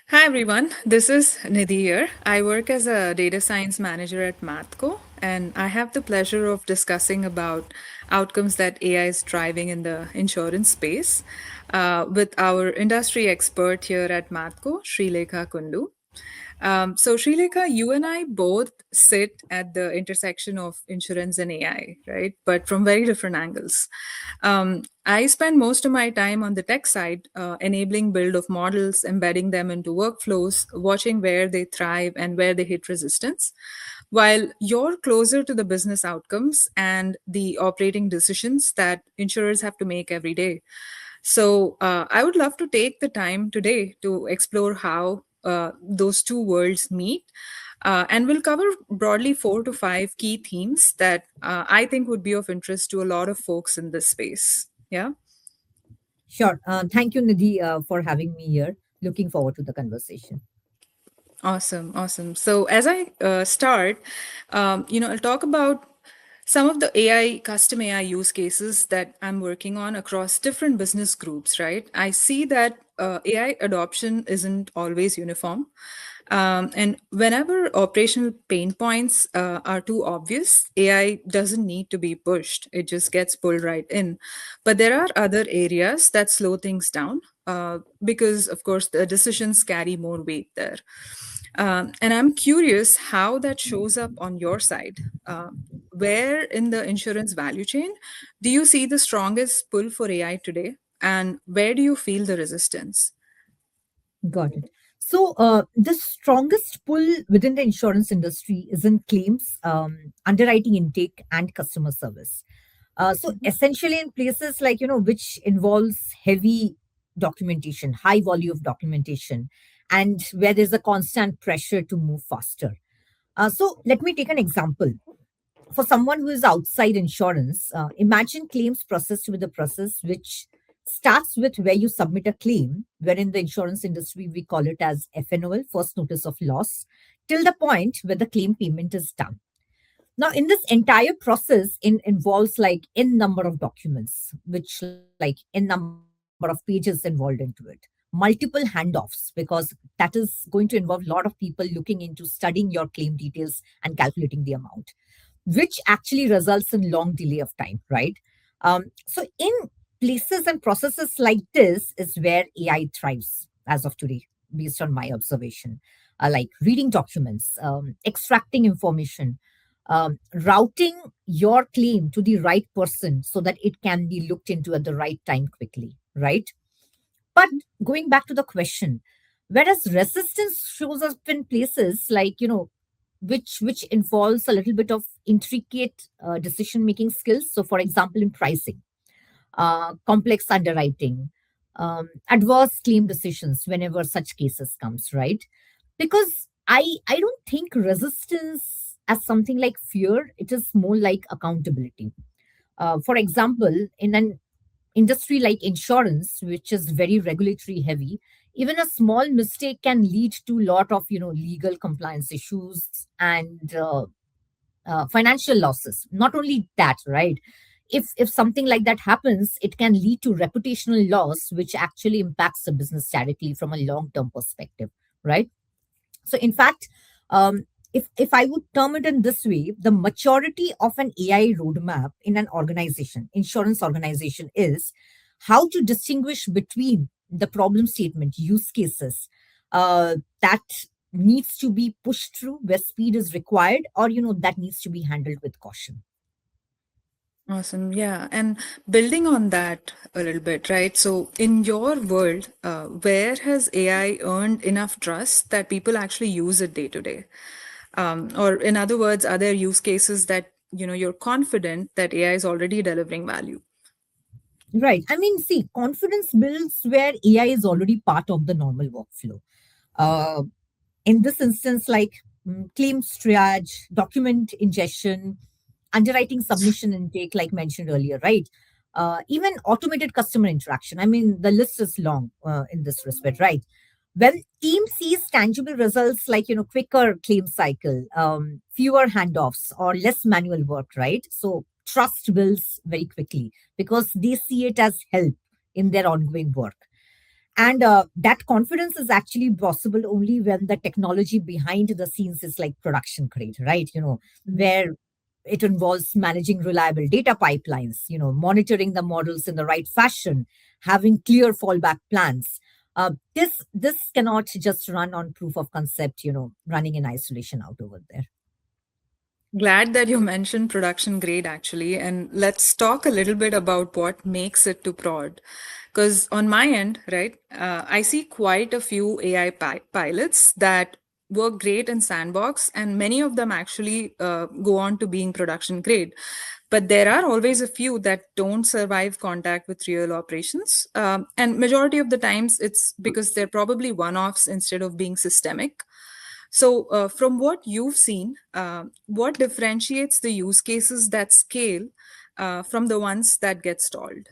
Hi everyone, this is Nidhi here. I work as a data science manager at MathCo, and I have the pleasure of discussing about outcomes that AI is driving in the insurance space with our industry expert here at MathCo, Srilekha Kundu. So, Srilekha, you and I both sit at the intersection of insurance and AI, right? But from very different angles. I spend most of my time on the tech side, enabling build of models, embedding them into workflows, watching where they thrive and where they hit resistance. While you're closer to the business outcomes and the operating decisions that insurers have to make every day. So, I would love to take the time today to explore how those two worlds meet. And we'll cover broadly 4 to 5 key themes that I think would be of interest to a lot of folks in this space. Yeah. Sure. Thank you, Nidhi, for having me here. Looking forward to the conversation. Awesome, awesome. So as I start, I'll talk about some of the AI, custom AI use cases that I'm working on across different business groups, right? I see that AI adoption isn't always uniform. And whenever operational pain points are too obvious, AI doesn't need to be pushed. It just gets pulled right in. But there are other areas that slow things down because, of course, the decisions carry more weight there. And I'm curious how that shows up on your side. Where in the insurance value chain do you see the strongest pull for AI today? And where do you feel the resistance? Got it. So, the strongest pull within the insurance industry is in claims, underwriting intake, and customer service. So, essentially, in places like, which involves heavy documentation, high volume of documentation, and where there's a constant pressure to move faster. So, let me take an example. For someone who is outside insurance, imagine claims processed with a process which starts with where you submit a claim, where in the insurance industry we call it as FNOL, first notice of loss, till the point where the claim payment is done. Now, in this entire process, involves like n number of documents, which like n number of pages involved into it, multiple handoffs, because that is going to involve a lot of people looking into studying your claim details and calculating the amount, which actually results in long delay of time, right? So in places and processes like this is where AI thrives as of today, based on my observation, like reading documents, extracting information, routing your claim to the right person so that it can be looked into at the right time quickly, right? But going back to the question, whereas resistance shows up in places like, which involves a little bit of intricate decision making skills. So, for example, in pricing, complex underwriting, adverse claim decisions whenever such cases comes, right? Because I don't think resistance as something like fear. It is more like accountability. For example, in an industry like insurance, which is very regulatory heavy, even a small mistake can lead to a lot of legal compliance issues and financial losses. Not only that, right? If something like that happens, it can lead to reputational loss, which actually impacts the business directly from a long term perspective, right? So, in fact, if I would term it in this way, the maturity of an AI roadmap in an organization, insurance organization, is how to distinguish between the problem statement use cases that needs to be pushed through where speed is required, or that needs to be handled with caution. Awesome. Yeah. And building on that a little bit, right? So, in your world, where has AI earned enough trust that people actually use it day to day? Or, in other words, are there use cases that you're confident that AI is already delivering value? Right. I mean, see, confidence builds where AI is already part of the normal workflow. Uh, in this instance, like claims triage, document ingestion, underwriting submission intake, like mentioned earlier, right? Even automated customer interaction. I mean, the list is long in this respect, right? When team sees tangible results like quicker claim cycle, fewer handoffs, or less manual work, right? So trust builds very quickly because they see it as help in their ongoing work. And that confidence is actually possible only when the technology behind the scenes is like production grade, right? Where it involves managing reliable data pipelines, monitoring the models in the right fashion, having clear fallback plans. This cannot just run on proof of concept, running in isolation out over there. Glad that you mentioned production grade actually. And let's talk a little bit about what makes it to prod. Because on my end, right, I see quite a few AI pilots that work great in sandbox, and many of them actually go on to being production grade. But there are always a few that don't survive contact with real operations. And majority of the times, it's because they're probably one-offs instead of being systemic. So, from what you've seen, what differentiates the use cases that scale from the ones that get stalled?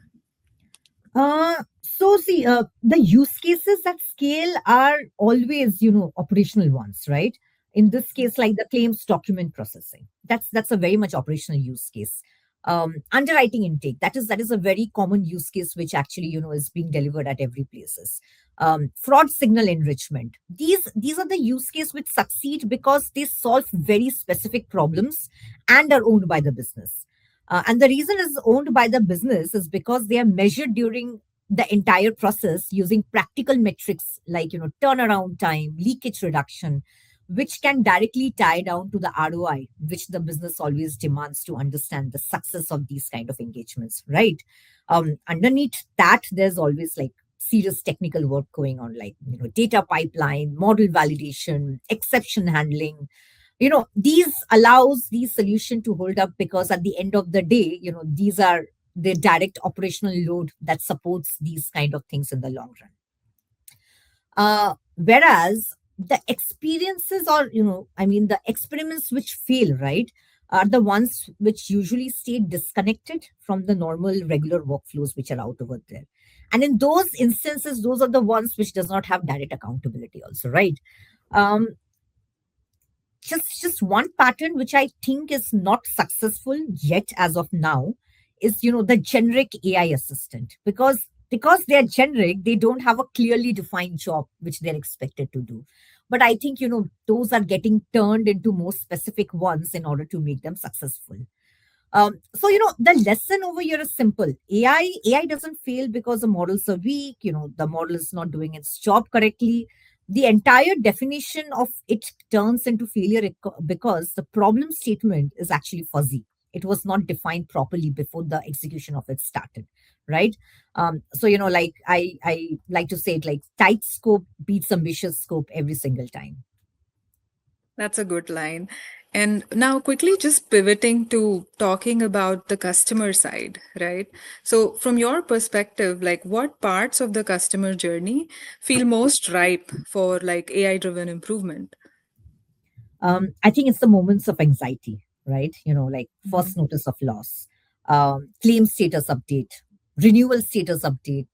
So see, the use cases at scale are always, operational ones, right? In this case, like the claims document processing, that's a very much operational use case. Underwriting intake, that is a very common use case which actually, is being delivered at every places. Fraud signal enrichment. These are the use case which succeed because they solve very specific problems and are owned by the business. And the reason is owned by the business is because they are measured during the entire process using practical metrics like turnaround time, leakage reduction, which can directly tie down to the ROI, which the business always demands to understand the success of these kind of engagements, right? Underneath that, there's always like serious technical work going on, like data pipeline, model validation, exception handling. These allows these solution to hold up because at the end of the day, these are the direct operational load that supports these kind of things in the long run. Whereas the experiences, or I mean the experiments which fail, right, are the ones which usually stay disconnected from the normal regular workflows which are out over there. And in those instances, those are the ones which does not have direct accountability also, right? um, just one pattern which I think is not successful yet as of now is the generic AI assistant, because they are generic, they don't have a clearly defined job which they're expected to do. But I think those are getting turned into more specific ones in order to make them successful. So the lesson over here is simple. AI doesn't fail because the models are weak. The model is not doing its job correctly. The entire definition of it turns into failure because the problem statement is actually fuzzy. It was not defined properly before the execution of it started, right? So like I like to say it like tight scope beats ambitious scope every single time. That's a good line. And now, quickly just pivoting to talking about the customer side, right? So, from your perspective, like what parts of the customer journey feel most ripe for like AI driven improvement? I think it's the moments of anxiety, right? Like first notice of loss, claim status update, renewal status update,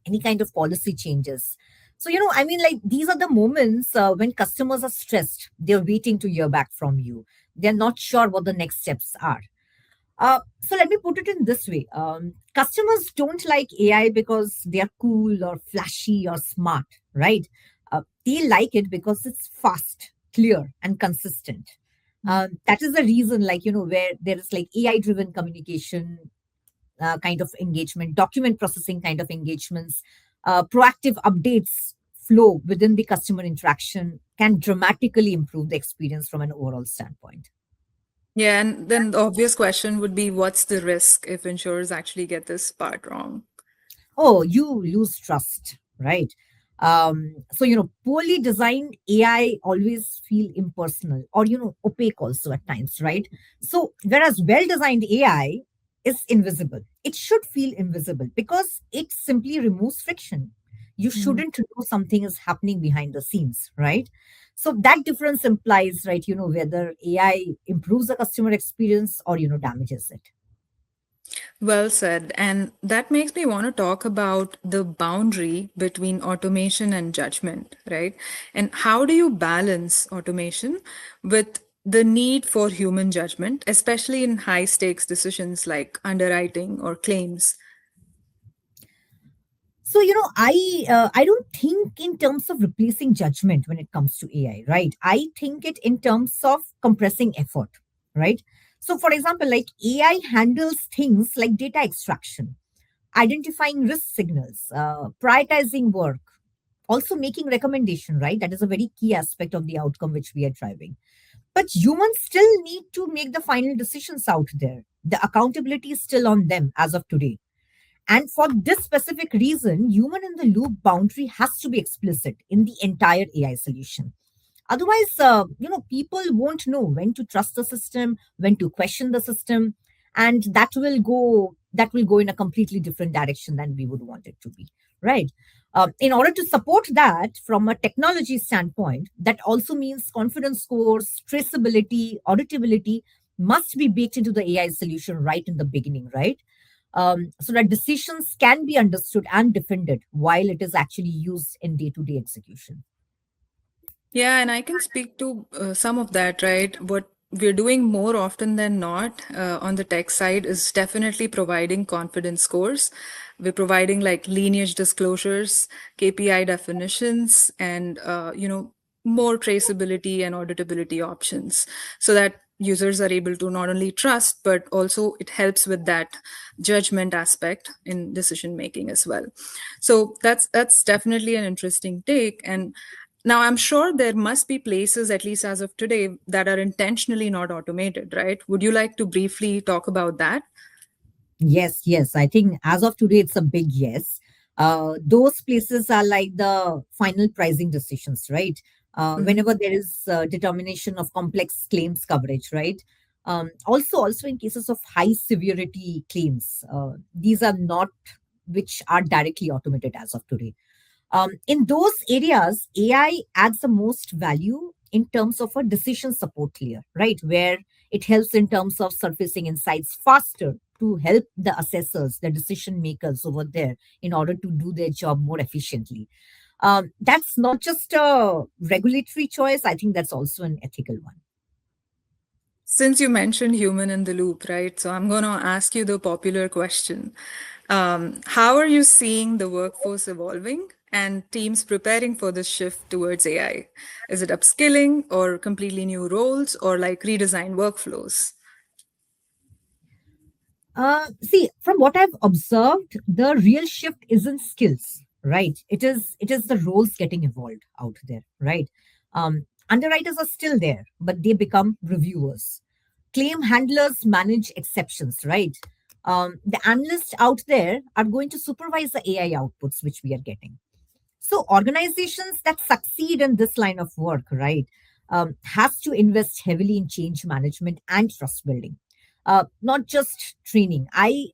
any kind of policy changes. So, I mean, like these are the moments when customers are stressed. They're waiting to hear back from you. They're not sure what the next steps are. So let me put it in this way. Customers don't like AI because they are cool or flashy or smart, right? They like it because it's fast, clear, and consistent. That is the reason, like, where there is like AI driven communication kind of engagement, document processing kind of engagements, proactive updates flow within the customer interaction can dramatically improve the experience from an overall standpoint. Yeah, and then the obvious question would be what's the risk if insurers actually get this part wrong? Oh, you lose trust, right? So poorly designed AI always feel impersonal or opaque also at times, right? So whereas well designed AI is invisible, it should feel invisible because it simply removes friction. You shouldn't know something is happening behind the scenes, right? So that difference implies, right, whether AI improves the customer experience or damages it. Well said. And that makes me want to talk about the boundary between automation and judgment, right? And how do you balance automation with the need for human judgment, especially in high stakes decisions like underwriting or claims? So, I don't think in terms of replacing judgment when it comes to AI, right? I think it in terms of compressing effort, right? So, for example, like AI handles things like data extraction, identifying risk signals, prioritizing work, also making recommendation, right? That is a very key aspect of the outcome which we are driving. But humans still need to make the final decisions out there. The accountability is still on them as of today. And for this specific reason, human in the loop boundary has to be explicit in the entire AI solution. Otherwise, people won't know when to trust the system, when to question the system, and that will go in a completely different direction than we would want it to be, right? In order to support that from a technology standpoint, that also means confidence scores, traceability, auditability must be baked into the AI solution right in the beginning, right? So that decisions can be understood and defended while it is actually used in day to day execution. Yeah, and I can speak to some of that, right? What we're doing more often than not on the tech side is definitely providing confidence scores. We're providing like lineage disclosures, KPI definitions, and more traceability and auditability options, so that users are able to not only trust, but also it helps with that judgment aspect in decision making as well. So that's definitely an interesting take. And now, I'm sure there must be places, at least as of today, that are intentionally not automated, right? Would you like to briefly talk about that? Yes, yes. I think as of today, it's a big yes. Those places are like the final pricing decisions, right? Mhm. Whenever there is determination of complex claims coverage, right? Also in cases of high severity claims, these are not which are directly automated as of today. In those areas, AI adds the most value in terms of a decision support layer, right? Where it helps in terms of surfacing insights faster to help the assessors, the decision makers over there in order to do their job more efficiently. That's not just a regulatory choice, I think that's also an ethical one. Since you mentioned human in the loop, right? So I'm going to ask you the popular question. How are you seeing the workforce evolving and teams preparing for this shift towards AI? Is it upskilling or completely new roles or like redesigned workflows? See, from what I've observed, the real shift isn't skills, right? It is the roles getting evolved out there, right? Underwriters are still there, but they become reviewers. Claim handlers manage exceptions, right? The analysts out there are going to supervise the AI outputs which we are getting. So organizations that succeed in this line of work, right, has to invest heavily in change management and trust building, not just training. I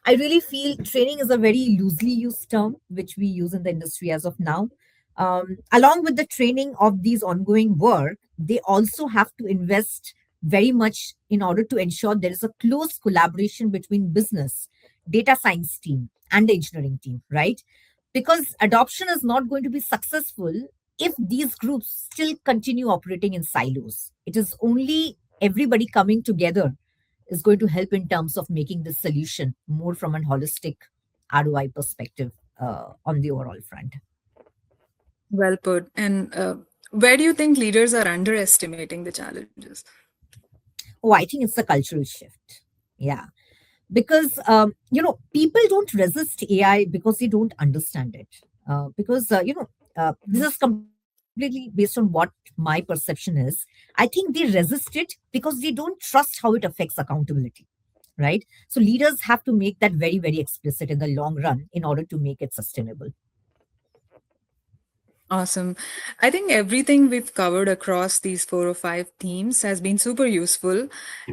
really feel training is a very loosely used term which we use in the industry as of now. Along with the training of these ongoing work, they also have to invest very much in order to ensure there is a close collaboration between business, data science team, and the engineering team, right? Because adoption is not going to be successful if these groups still continue operating in silos. It is only everybody coming together is going to help in terms of making this solution more from an holistic ROI perspective on the overall front. Well put. And where do you think leaders are underestimating the challenges? Oh, I think it's a cultural shift. Yeah. Because, people don't resist AI because they don't understand it. Because, this is completely based on what my perception is. I think they resist it because they don't trust how it affects accountability, right? So leaders have to make that very, very explicit in the long run in order to make it sustainable. Awesome. I think everything we've covered across these four or five themes has been super useful.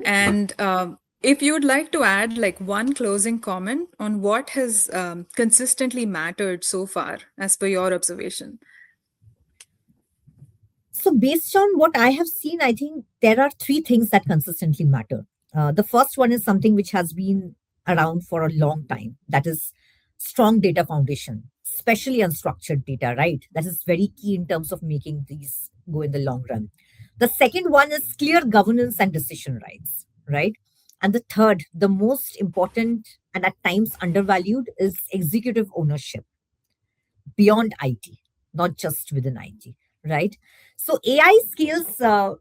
And if you would like to add like one closing comment on what has consistently mattered so far, as per your observation. So, based on what I have seen, I think there are three things that consistently matter. The first one is something which has been around for a long time, that is strong data foundation, especially unstructured data, right? That is very key in terms of making these go in the long run. The second one is clear governance and decision rights, right? And the third, the most important and at times undervalued, is executive ownership, beyond IT, not just within IT, right? So AI scales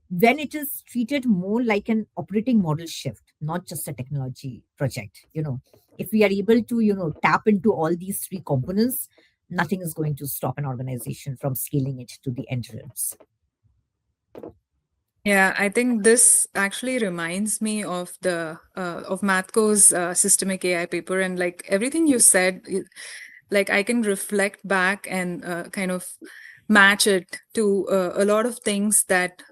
when it is treated more like an operating model shift, not just a technology project. If we are able to, tap into all these three components, nothing is going to stop an organization from scaling it to the end realms. Yeah, I think this actually reminds me of the of MathCo's systemic AI paper, and like everything you said, like I can reflect back and kind of match it to a lot of things that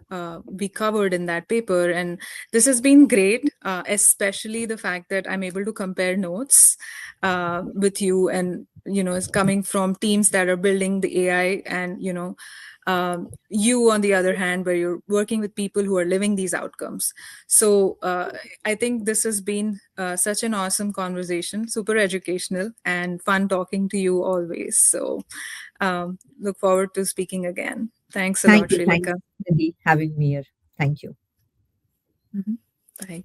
we covered in that paper, and this has been great, especially the fact that I'm able to compare notes with you, and it's coming from teams that are building the AI, and you on the other hand where you're working with people who are living these outcomes. So I think this has been such an awesome conversation, super educational and fun talking to you always. So look forward to speaking again. Thanks a Thank lot, you. Thanks, Srilekha. Nidhi, having me here. Thank you. Mhm. Bye.